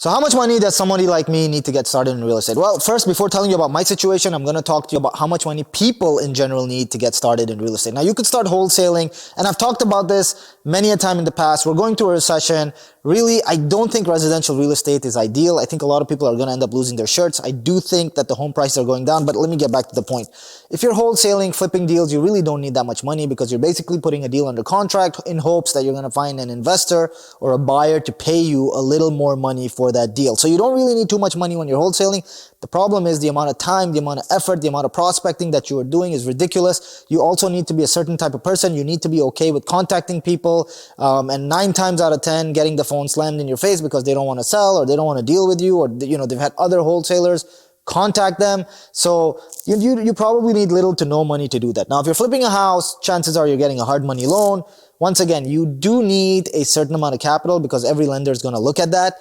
So how much money does somebody like me need to get started in real estate? Well, first, before telling you about my situation, I'm going to talk to you about how much money people in general need to get started in real estate. Now, you could start wholesaling, and I've talked about this many a time in the past. We're going through a recession. Really, I don't think residential real estate is ideal. I think a lot of people are going to end up losing their shirts. I do think that the home prices are going down, but let me get back to the point. If you're wholesaling, flipping deals, you really don't need that much money because you're basically putting a deal under contract in hopes that you're going to find an investor or a buyer to pay you a little more money for that deal. So you don't really need too much money when you're wholesaling. The problem is the amount of time, the amount of effort, the amount of prospecting that you are doing is ridiculous. You also need to be a certain type of person. You need to be okay with contacting people, and 9 times out of 10 getting the phone slammed in your face because they don't want to sell or they don't want to deal with you, or they've had other wholesalers contact them. So you probably need little to no money to do that. Now, if you're flipping a house, chances are you're getting a hard money loan. Once again, you do need a certain amount of capital because every lender is going to look at that.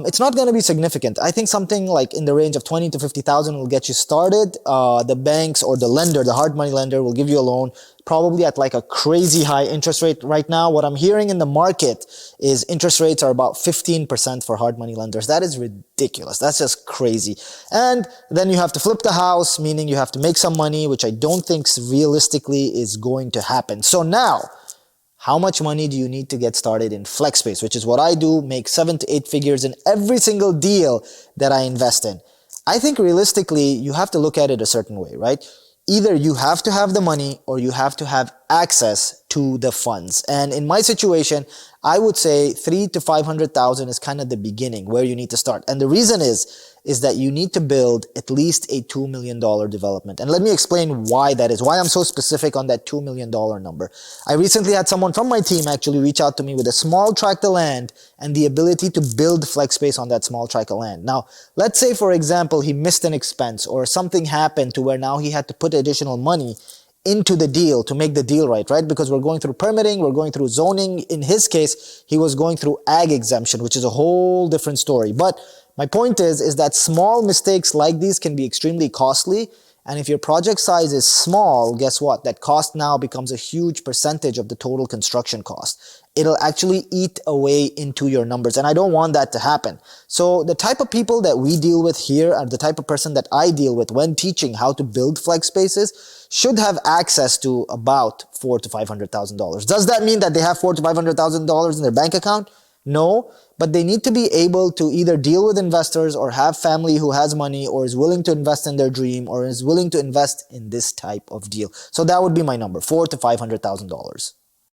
It's not going to be significant. I think something like in the range of 20 to 50,000 will get you started. The banks or the lender, the hard money lender, will give you a loan probably at like a crazy high interest rate right now. What I'm hearing in the market is interest rates are about 15% for hard money lenders. That is ridiculous. That's just crazy. And then you have to flip the house, meaning you have to make some money, which I don't think realistically is going to happen. So now, how much money do you need to get started in FlexSpace, which is what I do, make 7 to 8 figures in every single deal that I invest in? I think realistically, you have to look at it a certain way, right? Either you have to have the money or you have to have access to the funds. And in my situation, I would say 3 to 500,000 is kind of the beginning where you need to start. And the reason is that you need to build at least a $2 million development. And let me explain why that is, why I'm so specific on that $2 million number. I recently had someone from my team actually reach out to me with a small tract of land and the ability to build FlexSpace on that small tract of land. Now, let's say, for example, he missed an expense or something happened to where now he had to put additional money into the deal to make the deal right? Because we're going through permitting, we're going through zoning. In his case, he was going through ag exemption, which is a whole different story. But my point is that small mistakes like these can be extremely costly. And if your project size is small, guess what? That cost now becomes a huge percentage of the total construction cost. It'll actually eat away into your numbers. And I don't want that to happen. So the type of people that we deal with here are the type of person that I deal with when teaching how to build flex spaces should have access to about $400,000 to $500,000. Does that mean that they have $400,000 to $500,000 in their bank account? No, but they need to be able to either deal with investors or have family who has money or is willing to invest in their dream or is willing to invest in this type of deal. So that would be my number, $400,000 to $500,000.